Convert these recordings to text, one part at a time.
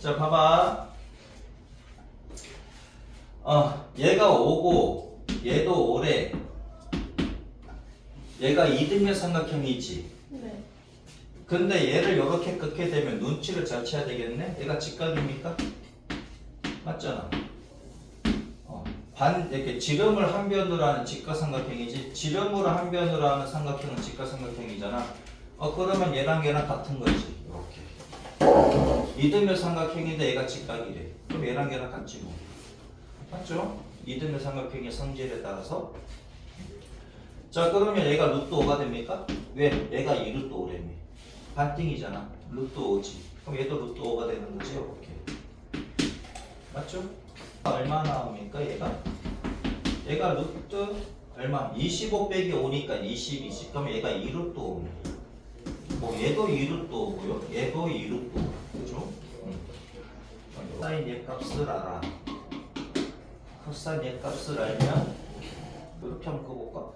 자, 봐봐. 얘가 5고 얘도 5래. 얘가 이등변 삼각형이지. 네. 근데 얘를 이렇게 긋게 되면 눈치를 잘 채야 되겠네. 얘가 직각입니까? 맞잖아. 이렇게 지름을 한 변으로 하는 직각삼각형이지. 지름으로 한 변으로 하는 삼각형은 직각삼각형이잖아. 그러면 얘랑 얘랑 같은 거지. 이렇게. 이등변 삼각형인데 얘가 직각이래. 그럼 얘랑 얘랑 같지 뭐. 맞죠? 이등변 삼각형의 성질에 따라서. 자, 그러면 얘가 루트 5가 됩니까? 왜? 얘가 2루트 5래며. 반띵이잖아. 루트 5지. 그럼 얘도 루트 5가 되는 거지. 이렇게. 맞죠? 얼마 나옵니까? 얘가 루트 얼마? 25 빼기 5니까 20이지. 그럼 얘가 2루트 5네. 뭐 얘도 2루트 5고요. 얘도 2루트 5. 그죠? 사인 얘 값을 알아. 코사인 얘 값을 알면 이렇게 한번 꺼볼까?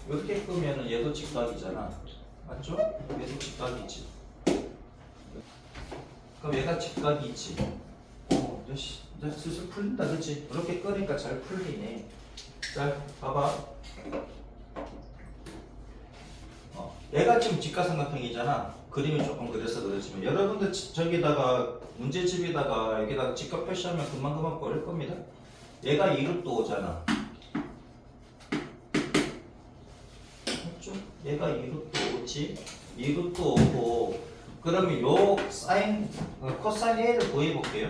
이렇게 끄면은 얘도 직각이잖아. 맞죠? 얘도 직각이지. 그럼 얘가 직각이지. 이제 슬슬 풀린다, 그치? 이렇게 끄니까 잘 풀리네. 자, 봐봐. 얘가 지금 직각삼각형이잖아. 그림이 조금 그래서 그렇지만 여러분들 저기다가 문제집에다가 여기다가 직각 표시하면 금방 버릴 겁니다. 얘가 2루트 5잖아. 맞죠? 얘가 2루트 5지. 2루트 5고 그러면 요 사인 코사인 A를 구해볼게요.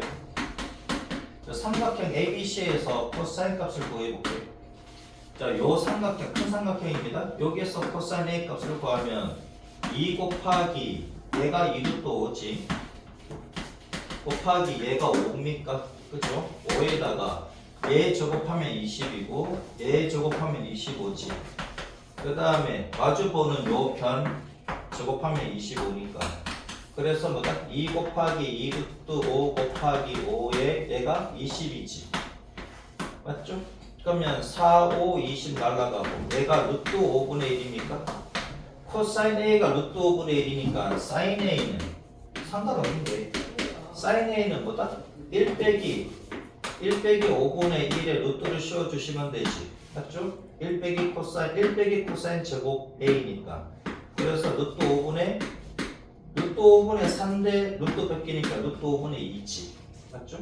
삼각형 ABC에서 코사인 값을 구해볼게요. 자, 요 삼각형 큰 삼각형입니다. 여기에서 코사인 A 값을 구하면 2 곱하기 얘가 2루트 5지 곱하기 얘가 5입니까? 그죠? 5에다가 얘 제곱하면 20이고 얘 제곱하면 25지. 그 다음에 마주보는 요 변 제곱하면 25니까 그래서 뭐다? 2 곱하기 2루트 5 곱하기 5에 얘가 20이지. 맞죠? 그러면 4, 5, 20 날라가고 얘가 루트 5분의 1입니까? 코사인 A가 루트 5분의 1이니까 사인 A는 상관없는데 사인 A는 뭐다? 1 빼기 5분의 1에 루트를 씌워주시면 되지. 맞죠? 1 빼기 코사인 제곱 A니까 그래서 루트 5분의 3대 루트 뺏기니까 루트 5분의 2지. 맞죠?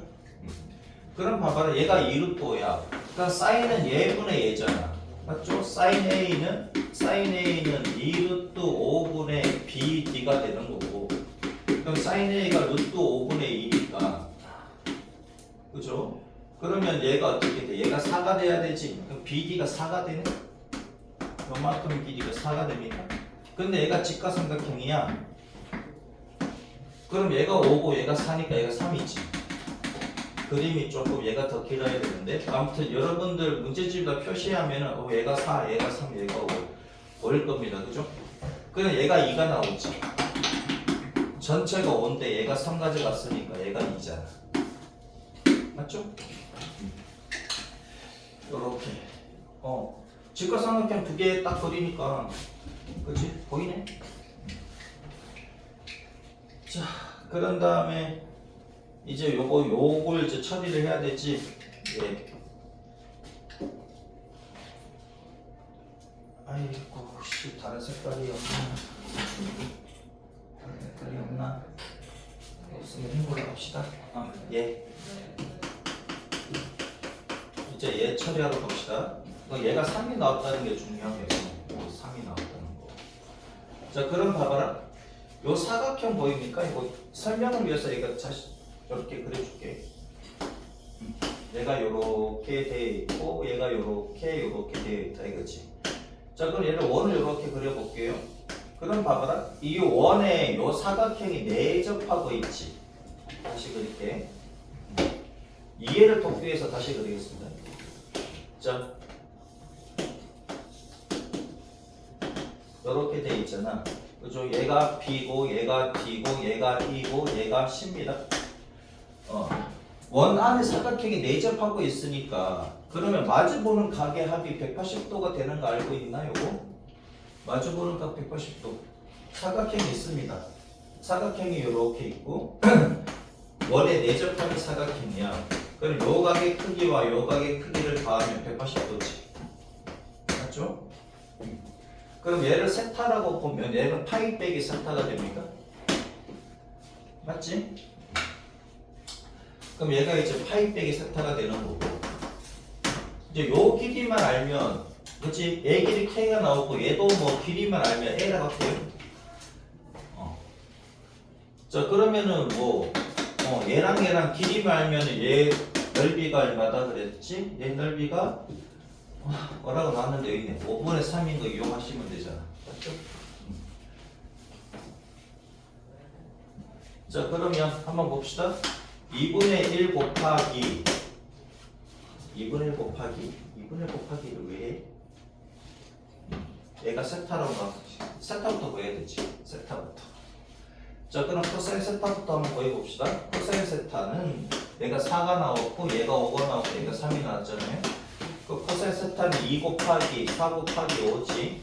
그럼 봐봐라. 얘가 2루트 5야. 그러니까 사인은 얘분의 얘잖아. 맞죠? 사인 A는 2루트 5분의 BD가 되는 거고 그럼 사인 A가 루트 5분의 2니까 그죠? 그러면 얘가 어떻게 돼? 얘가 4가 돼야 되지. 그럼 BD가 4가 되네? 요만큼 길이가 4가 됩니까? 근데 얘가 직각삼각형이야. 그럼 얘가 5고 얘가 4니까 얘가 3이지. 그림이 조금 얘가 더 길어야 되는데 아무튼 여러분들 문제집에다 표시하면은 얘가 4, 얘가 3, 얘가 5일 겁니다. 그죠? 그럼 얘가 2가 나오지. 전체가 5인데 얘가 3 가져갔으니까 얘가 2잖아. 맞죠? 요렇게 직각삼각형 두 개 딱 그리니까 그치? 보이네? 자, 그런 다음에 이제 요걸 이제 처리를 해야 되지. 예. 아이고, 씨, 다른 색깔이 없나? 다른 색깔이 없나? 없으면 힘으로 갑시다. 예. 이제 얘 처리하러 갑시다. 얘가 3이 나왔다는 게 중요해요. 3이 나왔다는 거. 자, 그럼 봐봐라. 요 사각형 보입니까? 이거 설명을 위해서 얘가 다시 이렇게 그려줄게. 얘가 요렇게 돼 있고 얘가 요렇게 되어 있다 이거지. 자, 그럼 얘를 원을 요렇게 그려볼게요. 그럼 봐봐라. 이 원에 요 사각형이 내접하고 있지. 다시 그릴게. 이해를 돕기 위해서 다시 그리겠습니다. 자, 요렇게 돼 있잖아. 그죠? 얘가 B고 얘가 D고 얘가 E고 얘가 C입니다. 원 안에 사각형이 내접하고 있으니까 그러면 마주보는 각의 합이 180도가 되는 거 알고 있나 요거? 마주보는 각 180도. 사각형이 있습니다. 사각형이 이렇게 있고 원에 내접하는 사각형이야. 그럼 요 각의 크기와 요 각의 크기를 더하면 180도지. 맞죠? 그럼 얘를 세타라고 보면 얘는 파이 빼기 세타가 됩니까? 맞지? 그럼 얘가 이제 파이 빼기 세타가 되는 거고, 이제 요 길이만 알면, 그치? 얘 길이 k가 나오고 얘도 뭐 길이만 알면 a라고 돼요. 자, 그러면은 뭐 얘랑 길이만 알면 얘 넓이가 얼마다 그랬지? 얘 넓이가 뭐라고 나왔는데 여기 있네. 5분의 3인 거 이용하시면 되잖아. 맞죠? 자, 그러면 한번 봅시다. 2분의 1 곱하기 2분의 1 곱하기를 왜 해? 얘가 세타라고 나왔어. 세타부터 구해야 되지. 세타부터. 자, 그럼 코사인 세타부터 한번 구해봅시다. 코사인 세타는 얘가 4가 나왔고 얘가 5가 나왔고 얘가 3이 나왔잖아요. 그 코사인 세타는 2 곱하기 4 곱하기 5지.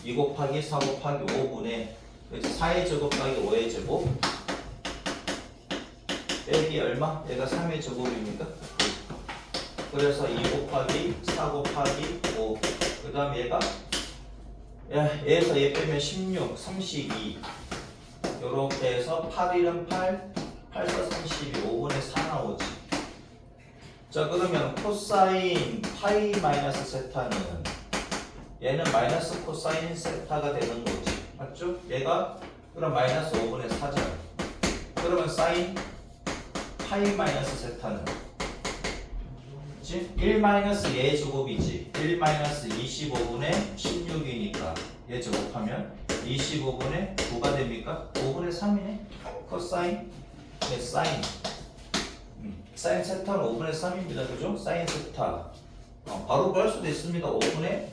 2 곱하기 4 곱하기 5분의 4의 제곱 곱하기 5의 제곱 빼기 얼마? 얘가 3의 제곱입니까? 그래서 2 곱하기 4 곱하기 5. 그 다음 얘가 얘에서 얘 빼면 16, 32. 요렇게 해서 8, 1은 8, 8, 4, 32, 5분의 4 나오지. 자, 그러면 코사인 파이 마이너스 세타는 얘는 마이너스 코사인 세타가 되는 거지. 맞죠? 얘가 그럼 마이너스 5분의 4잖아. 그러면 사인 파이 마이너스 세타는 1 마이너스 얘 제곱이지. 1 마이너스 25분의 16이니까 얘 제곱하면 25분의 9가 됩니까? 5분의 3이네. 코사인 네, 사인 사인 세타는 5분의 3입니다. 그죠? 사인 세타 바로 구할 수도 있습니다. 5분의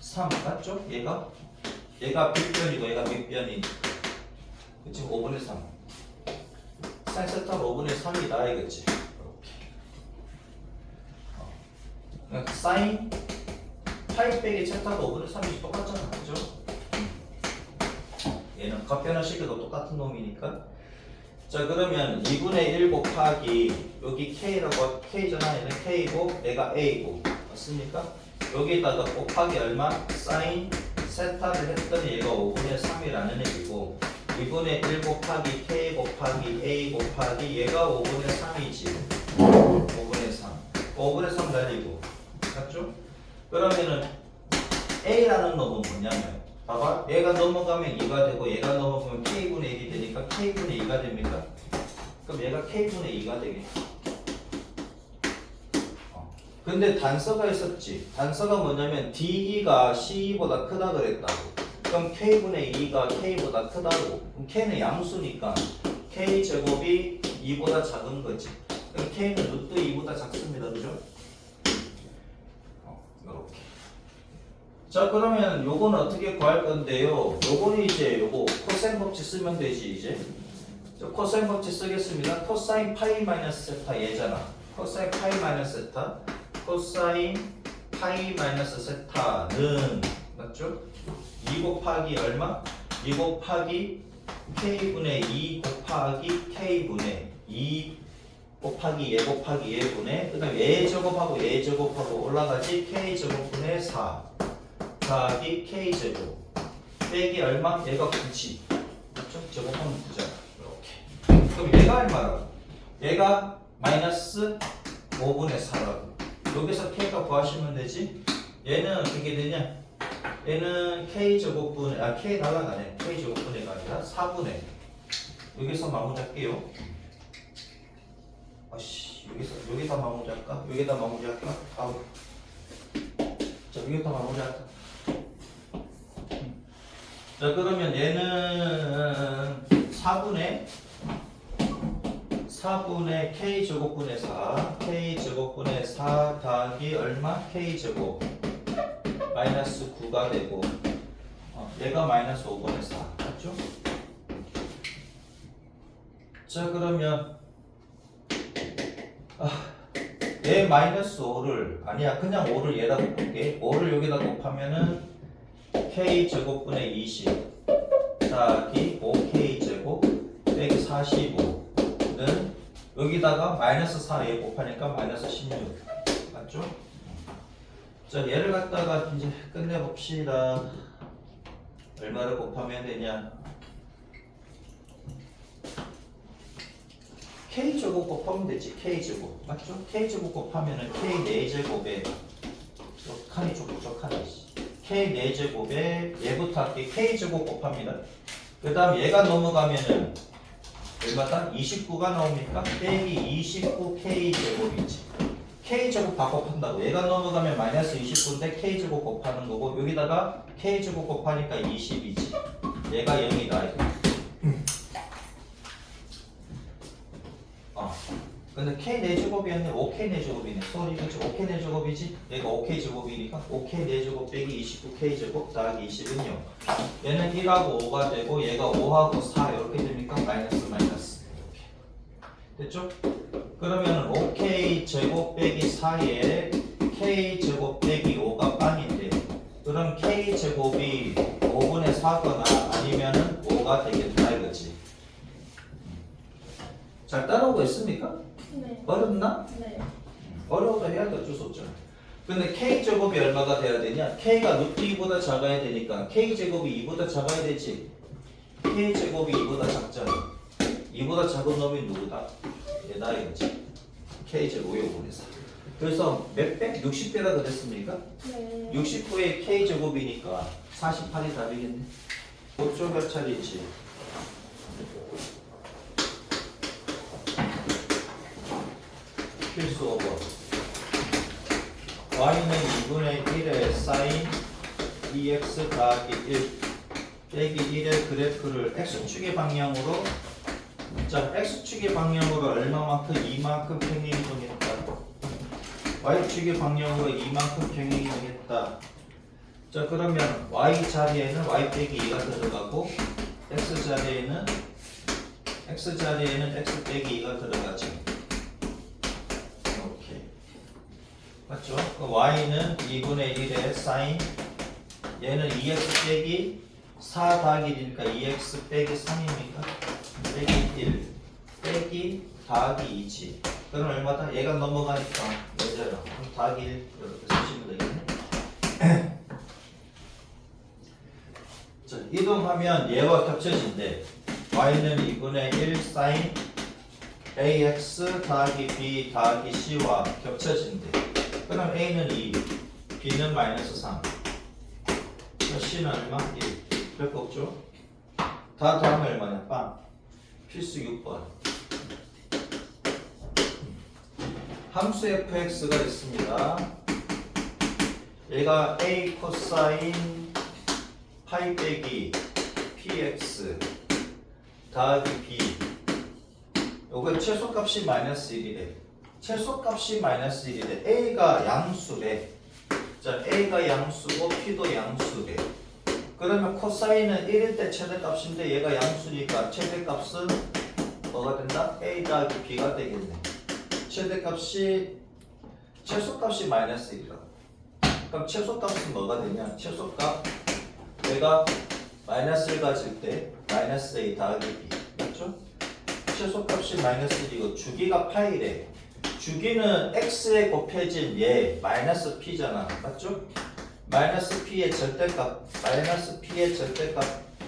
3 맞죠? 얘가 빗변이고 얘가 밑변이니까 그치? 5분의 3 사인 세타는 5분의 3이다 이거지. 이렇게 사인 파이 빼기 세타가 5분의 3이 똑같잖아. 그죠? 얘는 겉변화시켜도 똑같은 놈이니까. 자, 그러면 2분의 1 곱하기 여기 k라고 k잖아. 얘는 k고 얘가 a고 맞습니까? 여기다가 곱하기 얼마? 사인 세타를 했더니 얘가 5분의 3이라는 얘기고 2분의 1 곱하기 k 곱하기 a 곱하기 얘가 5분의 3이지. 5분의 3 5분의 3 달리고 맞죠? 그러면은 a라는 놈은 뭐냐면 봐봐. 얘가 넘어가면 2가 되고 얘가 넘어가면 k분의 1이 되니까 k분의 2가 됩니까? 그럼 얘가 k분의 2가 되겠지. 근데 단서가 있었지. 단서가 뭐냐면 DE가 CE보다 크다 그랬다고. 그럼 k분의 2가 k보다 크다고. 그럼 k는 양수니까 k제곱이 2보다 작은 거지. 그럼 k는 루트 2보다 작습니다. 그죠? 이렇게. 자, 그러면 요거는 어떻게 구할 건데요? 요거는 이제 요거 코사인 법칙 쓰면 되지 이제. 자, 코사인 법칙 쓰겠습니다. 코사인 파이 마이너스 세타 얘잖아. 코사인 파이 마이너스 세타. 코사인 파이 마이너스 세타는 맞죠? 2 곱하기 얼마? 2 곱하기 k분의 2 곱하기 k분의 2 곱하기 얘 곱하기 얘분의 그 다음에 얘 제곱하고 얘 제곱하고 올라가지 k제곱분의 4 더하기 k제곱 빼기 얼마? 얘가 9지. 맞죠? 제곱하면 9잖아. 이렇게. 그럼 얘가 얼마라고? 얘가 마이너스 5분의 4라고. 여기서 k가 구하시면 되지. 얘는 어떻게 되냐? 얘는 k제곱분의 k 날라가네. k제곱분의가 아니라 4분의 여기서 마무리할게요. 아씨 여기다 마무리할까? 여기다 마무리할까? 자, 여기다 마무리할까? 자, 그러면 얘는 4분의 k제곱분의 4 k제곱분의 4 더하기 얼마? k제곱 마이너스 9가 되고 얘가 마이너스 5분의 4 맞죠? 자, 그러면 얘 마이너스 5를 아니야 그냥 5를 얘다 곱할게. 5를 여기다 곱하면은 k제곱분의 20 더하기 5k 제곱 빼기 45는 여기다가 마이너스 4에 곱하니까 마이너스 16 맞죠? 자 얘를 갖다가 이제 끝내봅시다. 얼마를 곱하면 되냐? K제곱 곱하면 되지. K제곱 맞죠? K제곱 곱하면은 K 4제곱에 칸이 좀 부족하네. K 4제곱에 얘부터 할게. K제곱 곱합니다. 그 다음 얘가 넘어가면은 얼마다? 29가 나옵니까? 빼기 29K제곱이지. K제곱 다 곱한다고. 얘가 넘어가면 마이너스 29인데 K제곱 곱하는 거고 여기다가 K제곱 곱하니까 20이지. 얘가 0이다. 근데 K 4제곱이 아니라 5K 4제곱이네. 소리 그치? 5K 4제곱이지? 얘가 5K 제곱이니까 5K 4제곱 빼기 29K 제곱 더하기 20은 0. 얘는 1하고 5가 되고 얘가 5하고 4 이렇게 되니까 마이너스 이렇게. 됐죠? 그러면 5K 제곱 빼기 4에 K 제곱 빼기 5가 빵인데 그럼 K 제곱이 5분의 4거나 아니면은 5가 되겠다 이거지. 잘 따라오고 있습니까? 네. 어렵나? 네. 어려워도 해야 돼. 어쩔 수 없잖아. 근데 K제곱이 얼마가 돼야 되냐? K가 루트 2보다 작아야 되니까 K제곱이 2보다 작아야 되지. K제곱이 2보다 작잖아. 2보다 작은 놈이 누구다? 얘다 이거지. K제곱이 5분의 4. 그래서 몇 배? 60배라 그랬습니까? 네. 69의 K제곱이니까 48이 답이겠네. 5조 몇 차례지? 필수 오버. y는 2분의 1의 사인 2x 더하기 1 빼기 1의 그래프를 x축의 방향으로 자 x축의 방향으로 얼마만큼 이만큼 평행 이동했다. y축의 방향으로 이만큼 평행 이동했다. 자 그러면 y 자리에는 y 빼기 2가 들어가고 x 자리에는 x 빼기 2가 들어가죠. 맞죠? y는 2분의 1의 사인 얘는 2x 빼기 4 더하기 1이니까 2x 빼기 3입니까? 빼기 1 빼기 더하기 2지 그럼 얼마다? 얘가 넘어가니까 얘대로 더하기 1 이렇게 쓰시면 되겠네. 자, 이동하면 얘와 겹쳐진대. y는 2분의 1 사인 ax 더하기 b 더하기 c와 겹쳐진대. 그럼 A는 2, B는 마이너스 3, C는 얼마? 1. 별거 없죠? 다 더하면 얼마냐? 빵. 필수 6번. 함수 fx가 있습니다. 얘가 A 코사인 파이 빼기 px 더하기 b 요거 최소값이 마이너스 1이래. 최소값이 마이너스 1이래. A가 양수래. 자, A가 양수고 P도 양수래. 그러면 코사인은 1일 때 최대값인데 얘가 양수니까 최대값은 뭐가 된다? A 더하기 B가 되겠네. 최소값이 마이너스 1이라고. 그럼 최소값은 뭐가 되냐? 최소값 얘가 마이너스 1 가질 때 마이너스 A 더하기 B 맞죠? 최소값이 마이너스 1이고 주기가 파이래. 주기는 x에 곱해진 얘 마이너스 p잖아. 맞죠? 마이너스 p의 절대값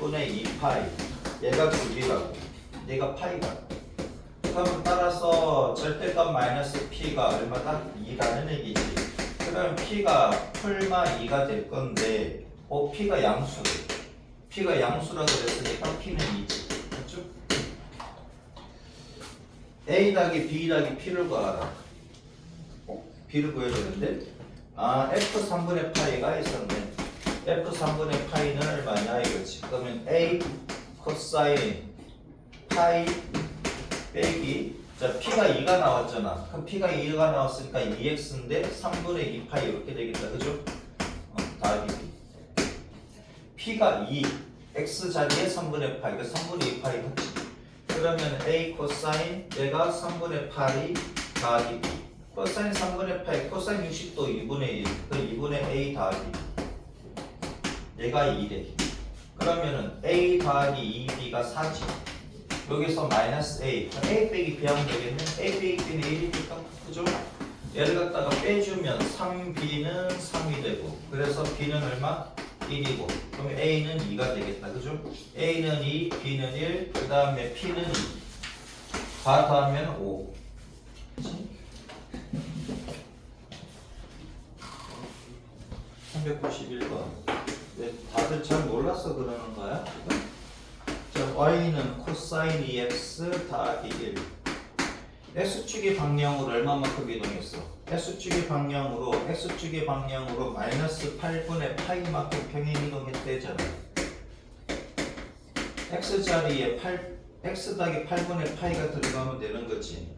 분의 2파이 얘가 주기라고 얘가 파이가 그럼 따라서 절대값 마이너스 p가 얼마다? 2라는 얘기지. 그럼 p가 풀마 2가 될 건데 p가 양수래. p가 양수라고 그랬으니까 p는 2지. A 더하기 B 더하기 P를 구하라. B를 구해야 되는데 F 3분의 파이가 있었네. F 3분의 파이는 얼마냐 이거지. 그러면 A 코사인 파이 빼기 자 P가 2가 나왔잖아. 그럼 P가 2가 나왔으니까 2x인데 3분의 2 파이 이렇게 되겠다. 그죠? 더하기 B P가 2 x 자리에 3분의 파이 그러니까 3분의 2 파이 같지. 그러면 A 코사인 얘가 3분의 8이 더하기 B 코사인 3분의 8 코사인 60도 2분의 1 그 2분의 A 더하기 얘가 2래. 그러면은 A 더하기 2B가 4지. 여기서 마이너스 A. A 빼기 B 하면 되겠네. A 빼기 B는 1이니까. 그죠? 얘를 갖다가 빼주면 3B는 3이 되고. 그래서 B는 얼마? 1이고. 그럼 A는 2가 되겠다. 그죠? A는 2, B는 1, 그 다음에 P는 2. 다 더하면 5. 그치? 391번. 왜 다들 잘 몰라서 그러는 거야? 자, y는 코사인 2x 더하기 1. x축의 방향으로 얼마만큼 이동했어? x축의 방향으로 마이너스 8분의 파이만큼 평행 이동했대잖아. x 자리에 x 더하기 8분의 파이가 들어가면 되는 거지.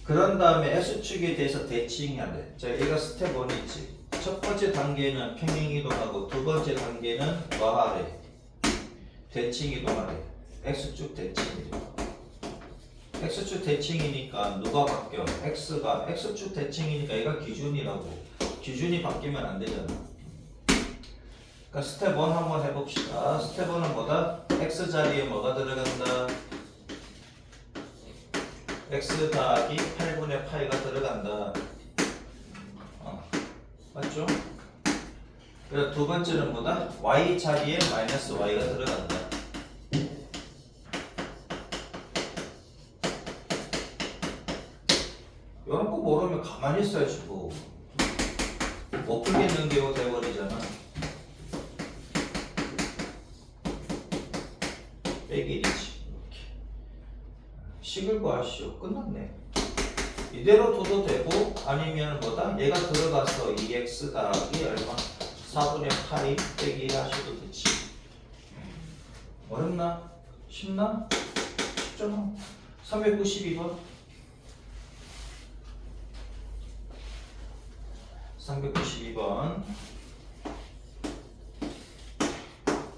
그런 다음에 x축에 대해서 대칭해야 돼. 자, 얘가 스텝 1이지. 첫 번째 단계는 평행 이동하고 두 번째 단계는 뭐 하래? 대칭 이동하래. x축 대칭 이동. x축 대칭이니까 누가 바뀌어? x가 x축 대칭이니까 얘가 기준이라고. 기준이 바뀌면 안 되잖아. 그러니까 스텝 1 한번 해봅시다. 스텝 1은 뭐다? x 자리에 뭐가 들어간다? x 더하기 8분의 파이가 들어간다. 맞죠? 그리고 두 번째는 뭐다? y 자리에 마이너스 y가 들어간다. 이런 거 모르면 가만히 있어야지 뭐. 못 풀겠는 게 돼버리잖아. 빼기 1이지. 이렇게. 식을 구하시오. 끝났네. 이대로 둬도 되고 아니면 뭐다? 얘가 들어가서 2x 더하기 얼마? 4분의 파이 빼기 1 하셔도 되지. 어렵나? 쉽나? 쉽잖아. 392번 392번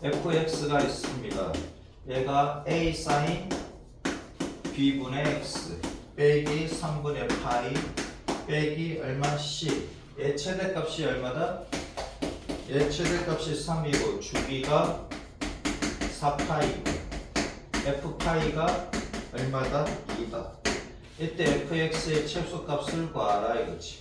fx가 있습니다. 얘가 a sin b분의 x 빼기 3분의 파이 빼기 얼마 c. 얘 최대값이 얼마다? 얘 최대값이 3이고 주기가 4파이고 f파이가 얼마다? 2다. 이때 fx의 최소값을 구하라 이거지.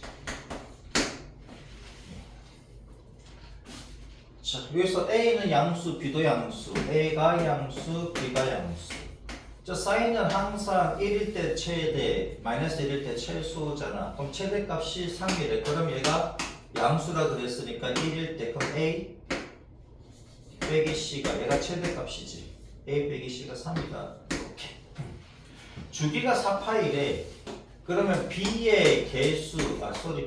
자, 여기서 a는 양수, b도 양수. a가 양수, b가 양수. 저 사인은 항상 1일 때 최대, 마이너스 1일 때 최소잖아. 그럼 최대값이 3이래. 그럼 얘가 양수라 그랬으니까 1일 때 그럼 a 빼기 c가 얘가 최대값이지. a 빼기 c가 3이다. 이렇게. 주기가 4파이래. 그러면 b의 개수,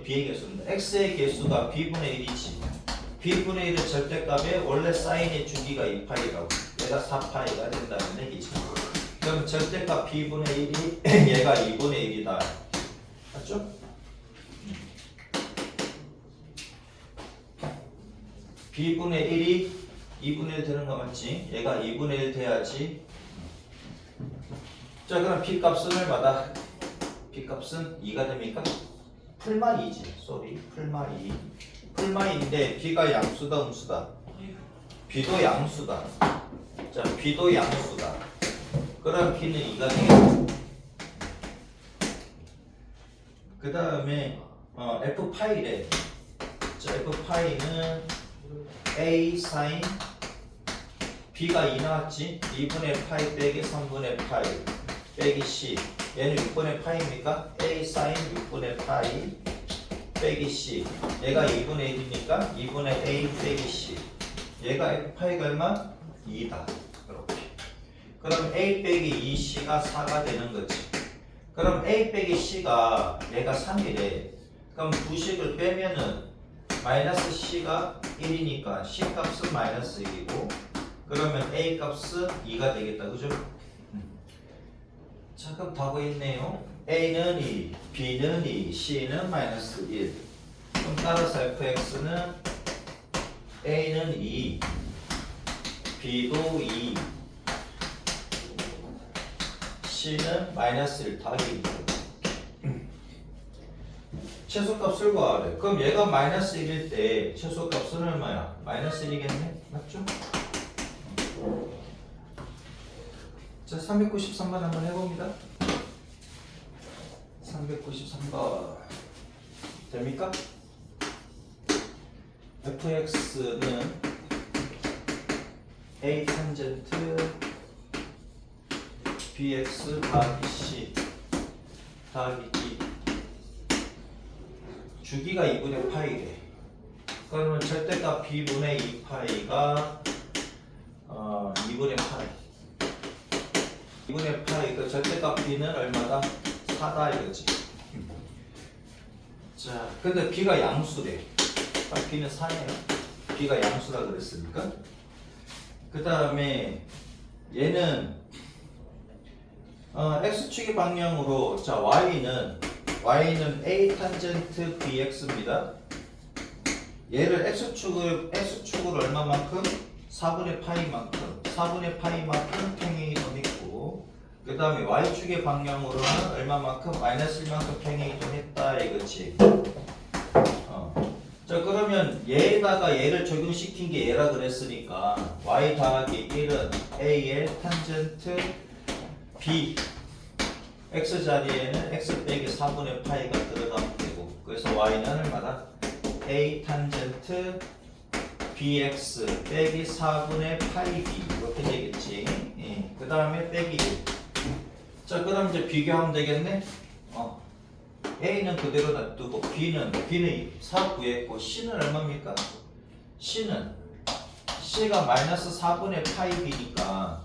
b의 개수입니다. x의 개수가 b분의 1이지. b분의 1의 절대값에 원래 사인의 주기가 2파이라고. 얘가 4파이가 된다는 얘기지. 그럼 절대값 b분의 1이 얘가 2분의 1이다. 맞죠? b분의 1이 2분의 1 되는 거 맞지? 얘가 2분의 1 돼야지. 자, 그럼 b값은 얼마다? b값은 2가 됩니까? 풀마 2지. 쏘리. 풀마 2. 풀마 2인데 b가 양수다 음수다? b도 양수다. 자, b도 양수다. 그럼 b는 2가 되겠다. 그 다음에 f파이래. 자, f파이는 a sin b가 2 나왔지? 2분의 파이 빼기 3분의 파이 빼기 c. 얘는 6분의 파이입니까? a sin 6분의 파이 빼기 c. 얘가 2분의 1이니까 2분의 a 빼기 c. 얘가 f파이가 얼마? 2다. 이렇게. 그럼 a 빼기 2c가 4가 되는 거지. 그럼 a 빼기 c가 얘가 3이래. 그럼 두 식을 빼면은 마이너스 c가 1이니까 c 값은 마이너스 1이고 그러면 a 값은 2가 되겠다. 그죠? 자, 그럼 답이 있네요. a는 2, b는 2, c는 마이너스 1. 그럼 따라서 fx는 a는 2, b도 2, c는 마이너스 1 더하기 1. 최소값을 구하래. 그럼 얘가 마이너스 1일 때 최소값은 얼마야? 마이너스 1이겠네? 맞죠? 자, 393번 한번 해봅니다. 393번 됩니까? fx는 a 탄젠트 bx 더하기 c 더하기 2 주기가 2분의 파이래. 그러면 절대값 b분의 2파이가 2분의 파이 2분의 파이 그 절대값 b는 얼마다? 4다 이거지. 자, 근데 b가 양수래. b는 4예요. b가 양수라 그랬으니까. 그 다음에 얘는 x축의 방향으로 자 y는 a 탄젠트 bx입니다. 얘를 x축을 얼마만큼? 4분의 파이만큼 평행이동 했고, 그 다음에 y축의 방향으로는 얼마만큼? 마이너스 1만큼 평행이동 했다 이거지. 자, 그러면 얘에다가 얘를 적용시킨 게 얘라 그랬으니까 y 더하기 1은 a의 탄젠트 b x 자리에는 x 빼기 4분의 파이가 들어가면 되고, 그래서 y는 얼마나? a 탄젠트 bx 빼기 4분의 파이 b 이렇게 되겠지. 예. 그 다음에 빼기 1. 자, 그럼 이제 비교하면 되겠네. a는 그대로 놔두고 b는 4 구했고 c는 얼마입니까? c가 마이너스 4분의 파이 b니까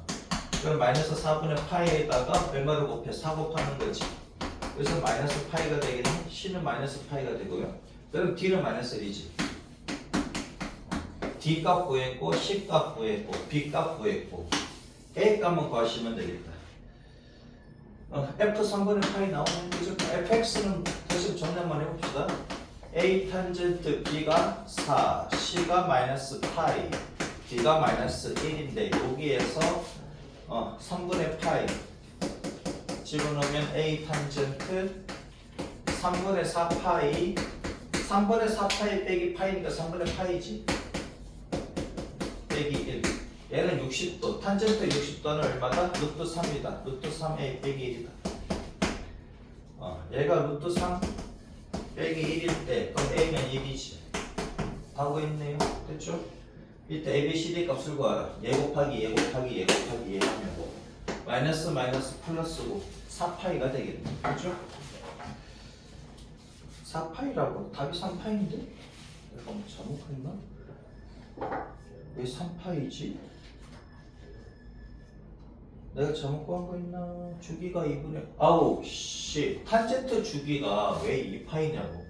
그럼 마이너스 4분의 파이에다가 얼마를 곱해? 4 곱하는 거지. 그래서 마이너스 파이가 되겠네. c는 마이너스 파이가 되고요. 그럼 d는 마이너스 1이지. d 값 구했고 c 값 구했고 b 값 구했고 a 값만 구하시면 되겠다. f 3분의 파이 나오는 거죠. fx는 다시 정리만 해봅시다. a 탄젠트 b가 4, c가 마이너스 파이, d가 마이너스 1인데 여기에서 3분의 파이 집어넣으면 a 탄젠트 3분의 4 파이 3분의 4 파이 빼기 파이니까 3분의 파이지. 빼기 1. 얘는 60도. 탄젠트 60도는 얼마다? 루트 3이다. 루트 3a 빼기 1이다. 얘가 루트 3 빼기 1일 때 그럼 a는 1이지. 하고 있네요. 됐죠? 이때 a, b, c, d 값을 구하라. 얘 곱하기 얘 곱하기 얘 곱하기 얘 하면 마이너스 마이너스 플러스고 4파이가 되겠네. 그렇죠? 4파이라고 답이 3파이인데? 내가 뭐 잘못했나? 왜 3파이지? 내가 잘못 구한 거 있나? 주기가 2분의 아우 씨 탄젠트 주기가 왜 2파이냐고.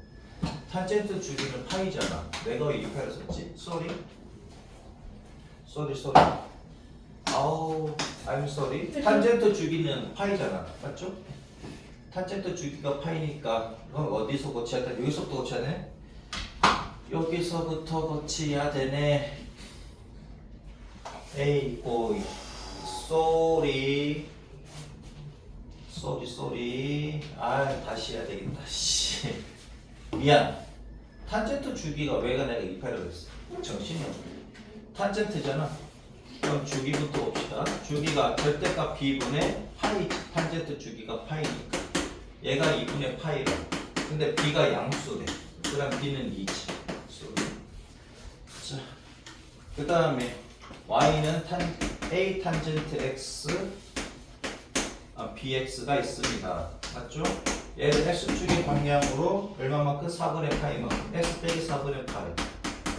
탄젠트 주기는 파이잖아. 내가 왜 2파이를 썼지? 쏘리 아우 I'm sorry. 탄젠트 주기는 파이잖아. 맞죠? 탄젠트 주기가 파이니까 어디서 고쳐야 돼? 여기서부터 고쳐야 되네? 여기서부터 고쳐야 되네. 에이 오이 쏘리 아 다시 해야 되겠다. 씨 미안. 탄젠트 주기가 왜가 내가 2파이라고 했어? 정신이 없네. 탄젠트잖아. 그럼 주기부터 봅시다. 주기가 절대값 b분의 파이. 탄젠트 주기가 파이니까 얘가 2분의 파이라. 근데 b가 양수래. 그럼 b는 2지. 자, 그 다음에 y는 a 탄젠트 x bx가 있습니다. 맞죠? 얘를 x축의 방향으로 얼마만큼? 4분의 파이만큼. x 빼기 4분의 파이.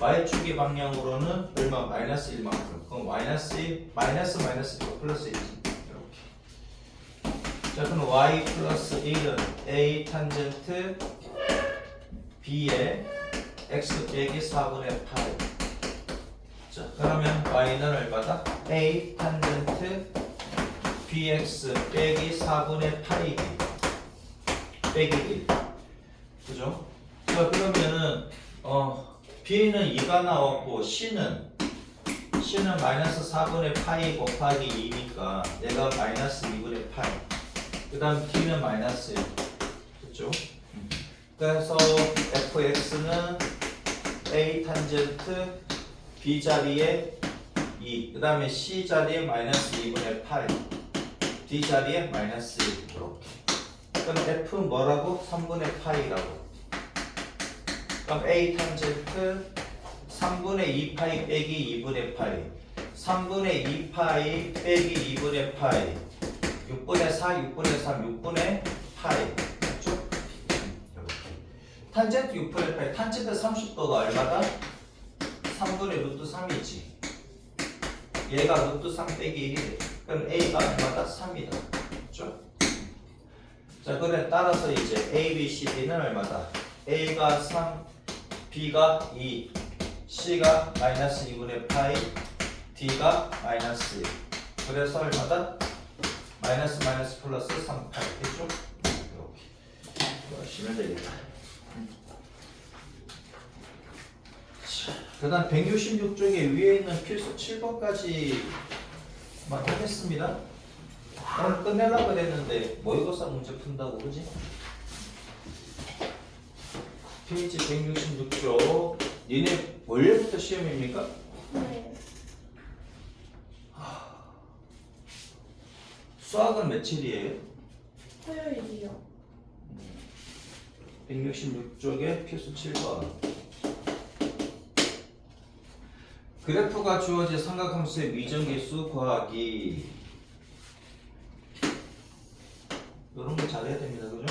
y축의 방향으로는 얼마? 마이너스 1만큼. 그럼 마이너스 플러스 1이지. 이렇게. 자, 그럼 y 플러스 1은 a 탄젠트 b의 x 빼기 4분의 파이. 자, 그러면 y는 얼마다? a 탄젠트 bx 빼기 4분의 파이 빼기 1. 그죠? 자, 그러면은 b는 2가 나왔고 c는 마이너스 4분의 파이 곱하기 2니까 얘가 마이너스 2분의 파이. 그 다음 d는 마이너스 1. 그죠? 그래서 fx는 a 탄젠트 b 자리에 2, 그 다음에 c 자리에 마이너스 2분의 8. D 자리에 마이너스 1 이렇게. 그럼 F 뭐라고? 3분의 파이라고. 그럼 A 탄젠트 3분의 2파이 빼기 2분의 파이 3분의 2파이 빼기 2분의 파이 6분의 4, 6분의 3, 6분의 파이 맞죠? 이렇게 탄젠트 6분의 파이 탄젠트 30도가 얼마다? 3분의 루트 3이지 얘가 루트 3 빼기 1이래 그럼 A가 얼마다? 3이다 맞죠? 자 그래 따라서 이제 A, B, C, D는 얼마다? A가 3, B가 2, C가 마이너스 2분의 파이, D가 마이너스 1. 그래서 얼마다? 마이너스 마이너스 플러스 3파이. 됐죠? 이렇게. 열심히 되겠다. 그 다음 166쪽에 위에 있는 필수 7번까지만 하겠습니다. 오늘 끝내려고 그랬는데 모의고사 문제 푼다고 그러지? 페이지 166쪽 니네 월요일부터 시험입니까? 네. 수학은 며칠이에요? 토요일이요. 166쪽에 필수 7번 그래프가 주어진 삼각함수의 미정계수 구하기 이런 거 잘해야 됩니다. 그죠?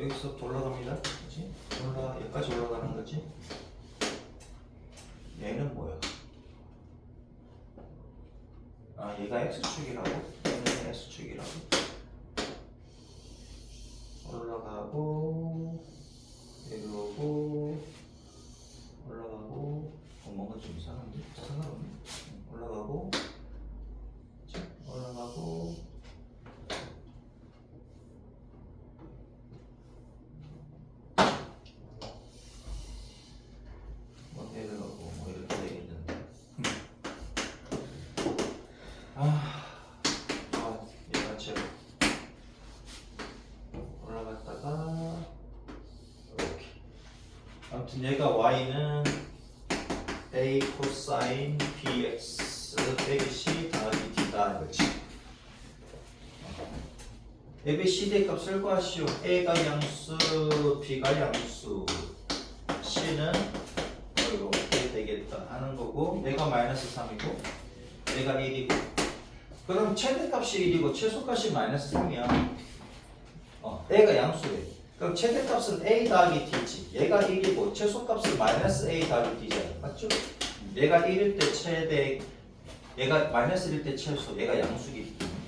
여기서 올라갑니다. 그치? 여기까지 올라가는 거지. 얘는 뭐야? 아, 얘가 X축이라고? 얘는 X축이라고? 올라가고, 이러고, 올라가고, 뭔가 좀 이상한데? 상관없네. 올라가고, 올라가고, 얘가 제로 올라갔다가 이렇게 아무튼 얘가 y는 a 코사인 bx 빼기 c 더하기 d다 이거지. a, b, c, d 값을 구하시오. a가 양수, b가 양수, c는 이렇게 되겠다 하는 거고 얘가 마이너스 3이고 얘가 1이고 그럼 최대값이 1이고 최소값이 마이너스 3이야. A가 양수래. 그럼 최대값은 A 더하기 D지. 얘가 1이고 최소값은 마이너스 A 더하기 D잖아. 맞죠? 얘가 1일 때 최대, 얘가 마이너스 1일 때 최소, 얘가 양수기 때문에.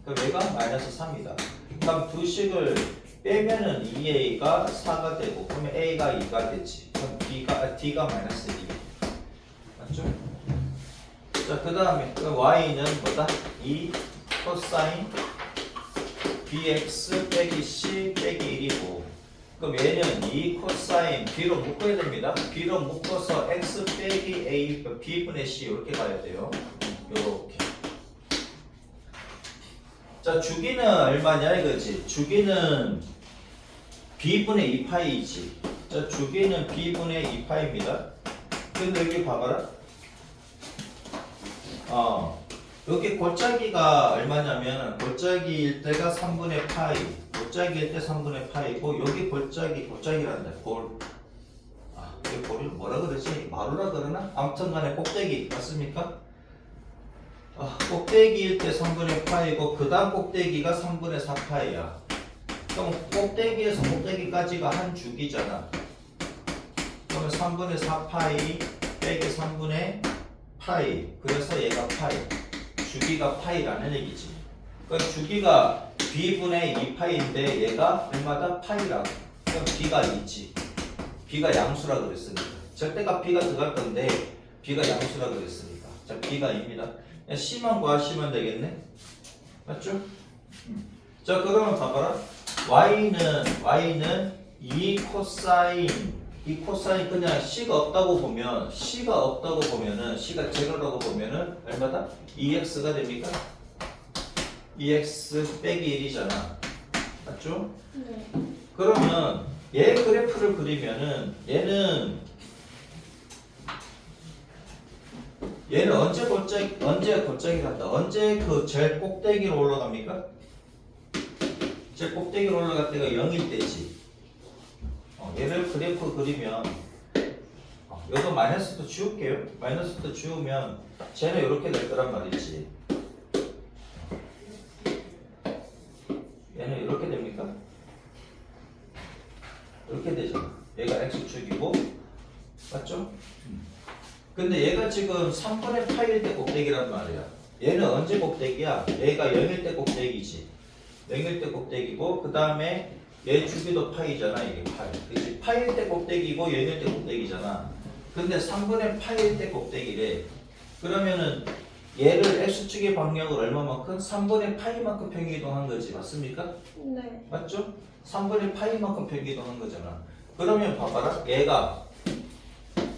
그럼 얘가 마이너스 3이다. 그럼 두 식을 빼면은 2A가 4가 되고 그러면 A가 2가 되지. 그럼 D가 마이너스 1이야. 맞죠? 자, 그 다음에 y는 뭐다? 2 코사인 bx 빼기 c 빼기 1이고 그럼 얘는 2 코사인 b로 묶어야 됩니다. b로 묶어서 x 빼기 a b분의 c 이렇게 가야 돼요. 요렇게. 자, 주기는 얼마냐 이거지. 주기는 b분의 2파이지. 자, 주기는 b분의 2파이입니다. 근데 여기 봐봐라. 여기 골짜기가 얼마냐면 골짜기일 때가 3분의 파이 골짜기일 때 3분의 파이고 여기 골짜기란다. 여기 골이 뭐라 그러지? 마루라 그러나? 아무튼 간에 꼭대기 맞습니까? 꼭대기일 때 3분의 파이고 그 다음 꼭대기가 3분의 4파이야. 그럼 꼭대기에서 꼭대기까지가 한 주기잖아. 그러면 3분의 4파이 빼기 3분의 파이 그래서 얘가 파이 주기가 파이라는 얘기지. 그러니까 주기가 b분의 2파이인데 얘가 얼마다 파이라고. 그럼 b가 2지. b가 양수라 그랬으니까 절대값 b가 들어갈 건데 b가 양수라 그랬으니까 자 b가 2입니다. C만 구하시면 되겠네. 맞죠? 자, 그러면 봐봐라. Y는 이 코사인 그냥 C가 없다고 보면은 C가 제로라고 보면은 얼마다? 2x가 됩니까? 2x 빼기 1이잖아. 맞죠? 네. 그러면 얘 그래프를 그리면은 얘는 언제 골짜기 간다? 언제 그 제일 꼭대기로 올라갑니까? 제일 꼭대기로 올라갈 때가 0일 때지. 얘를 그래프 그리면 이거 마이너스도 지울게요. 마이너스도 지우면 쟤는 이렇게 될 거란 말이지. 얘는 이렇게 됩니까? 이렇게 되잖아. 얘가 x축이고 맞죠? 근데 얘가 지금 3분의 파일 때 꼭대기란 말이야. 얘는 언제 꼭대기야? 얘가 0일 때 꼭대기지. 0일 때 꼭대기고 그 다음에 얘 주기도 파이잖아. 이게 파이. 그치? 파일 때 꼭대기고 0일 때 꼭대기잖아. 근데 3분의 파일 때 꼭대기래. 그러면은 얘를 x축의 방향을 얼마만큼? 3분의 파이만큼 평이동한 거지. 맞습니까? 네. 맞죠? 3분의 파이만큼 평이동한 거잖아. 그러면 봐봐라. 얘가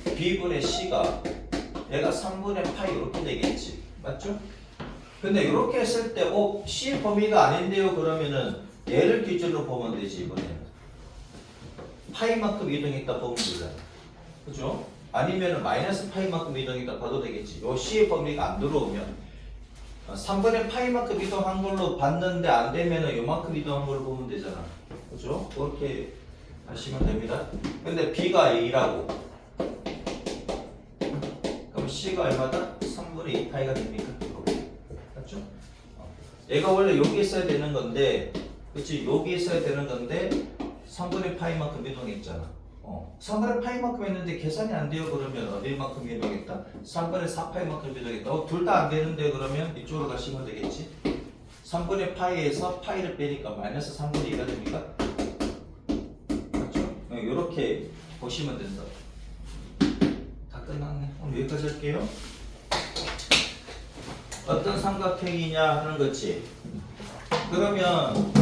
b분의 c가 얘가 3분의 파이 이렇게 되겠지. 맞죠? 근데 이렇게 했을 때 c 범위가 아닌데요. 그러면은 얘를 기준으로 보면 되지. 이번에는 파이만큼 이동했다 보면 되잖아. 그죠? 아니면은 마이너스 파이만큼 이동했다 봐도 되겠지. 요 c의 범위가 안 들어오면 3분의 파이만큼 이동한 걸로 봤는데 안 되면은 요만큼 이동한 걸로 보면 되잖아. 그죠? 그렇게 하시면 됩니다. 근데 b가 2라고 그럼 c가 얼마다? 3분의 2 파이가 됩니까? 맞죠? 얘가 원래 여기 있어야 되는 건데 그치? 여기 있어야 되는 건데 3분의 파이만큼 이동했잖아. 3분의 파이만큼 했는데 계산이 안 돼요. 그러면 어디만큼 이동했다? 3분의 4파이만큼 이동했다. 둘 다 안 되는데 그러면 이쪽으로 가시면 되겠지? 3분의 파이에서 파이를 빼니까 마이너스 3분의 2가 됩니까? 맞죠? 이렇게 보시면 된다. 다 끝났네. 오늘 여기까지 할게요. 어떤 삼각형이냐 하는 거지. 그러면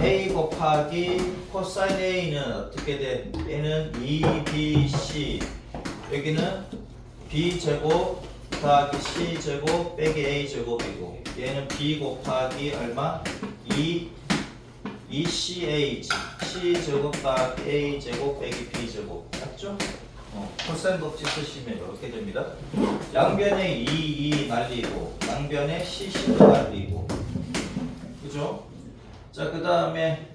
a 곱하기 코사인 a는 어떻게 돼? 얘는 2bc 여기는 b제곱 더하기 c제곱 빼기 a제곱이고 얘는 b 곱하기 얼마? 2ch c제곱 더하기 a제곱 빼기 b제곱 맞죠? 코사인 법칙 쓰시면 이렇게 됩니다. 양변에 2 날리고 양변에 cc도 날리고 그죠? 자, 그 다음에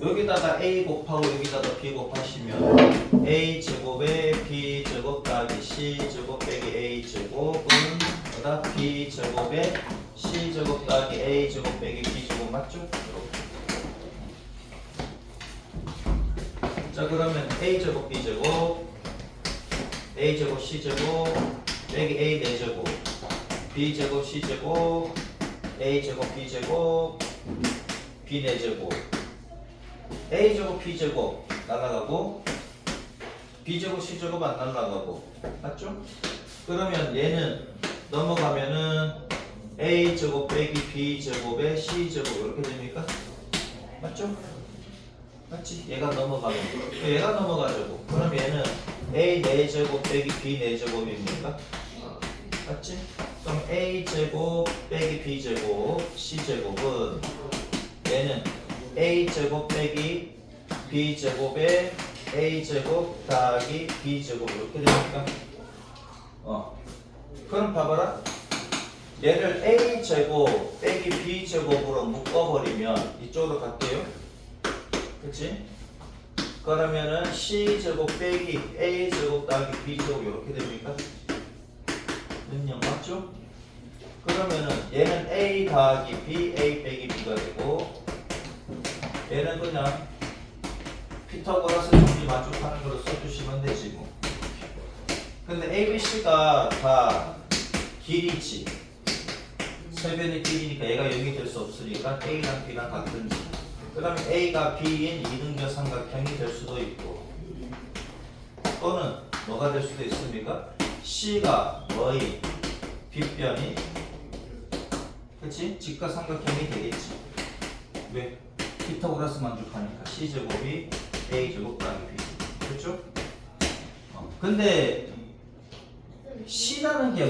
여기다가 a 곱하고 여기다가 b 곱하시면 a 제곱에 b 제곱 더하기 c 제곱 빼기 a 제곱은 뭐다? b 제곱에 c 제곱 더하기 a 제곱 빼기 b 제곱 맞죠? 이렇게. 자, 그러면 a 제곱 b 제곱 a 제곱 c 제곱 빼기 a 4제곱 b 제곱 c 제곱 a 제곱 b 제곱 b 4제곱 a 제곱 b 제곱 날아가고 b 제곱 c 제곱 안 날아가고 맞죠? 그러면 얘는 넘어가면은 a 제곱 빼기 b 제곱에 c 제곱 이렇게 됩니까? 맞죠? 맞지? 얘가 넘어가면 얘가 넘어가자고. 그럼 얘는 a 4제곱 빼기 b 4제곱입니까? 맞지? 그럼 a 제곱 빼기 b 제곱 c 제곱은 얘는 a 제곱 빼기 b 제곱에 a 제곱 더하기 b 제곱 이렇게 됩니까? 그럼 봐봐라. 얘를 a 제곱 빼기 b 제곱으로 묶어버리면 이쪽으로 갈게요. 그치? 그러면은 c 제곱 빼기 a 제곱 더하기 b 제곱 이렇게 됩니까? 능력 맞죠? 그러면은 얘는 a 더하기 b, a 빼기 b가 되고 얘는 그냥 피타고라스 정리 만족하는 걸로 써주시면 되지 뭐. 근데 a, b, c가 다 길이지. 세변의 길이니까 얘가 0이 될 수 없으니까 a랑 b랑 같은지. 그 다음에 a가 b인 이등변 삼각형이 될 수도 있고 또는 뭐가 될 수도 있습니까? c가 뭐인 빗변이 그치? 직각삼각형이 되겠지. 왜? 피타고라스 만족하니까 C제곱이 A제곱 더하기 B. 그렇죠? 근데 C라는 게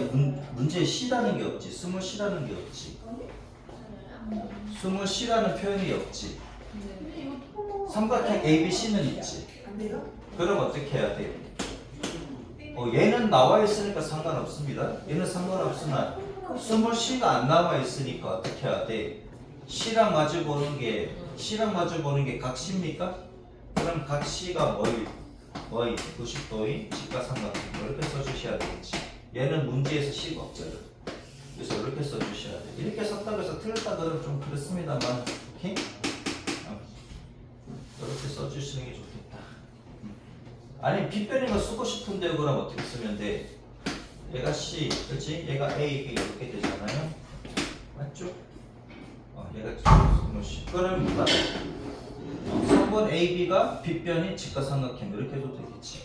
문제에 C라는 게 없지. 스몰 C라는 게 없지. 스몰 C라는 표현이 없지. 삼각형 ABC는 있지. 그럼 어떻게 해야 돼? 얘는 나와 있으니까 상관없습니다. 얘는 상관없으나 스몰 C가 안 나와 있으니까 어떻게 해야 돼? C랑 마주 보는 게 각 C입니까? 그럼 각 C가 뭐이 90도인 직각삼각형 이렇게 써주셔야 되겠지. 얘는 문제에서 C가 없잖아. 그래서 이렇게 써주셔야 돼. 이렇게 썼다고 해서 틀렸다 그러면 좀 그렇습니다만, 오케이? 이렇게 써주시는 게 좋겠다. 아니 빗변인 거 쓰고 싶은데 그럼 어떻게 쓰면 돼? 얘가 C, 그렇지? 얘가 A 이렇게 되잖아요. 맞죠? 얘가 C. 그러면 뭐가? 성분 AB가 빗변인 직각삼각형 이렇게 해도 되겠지.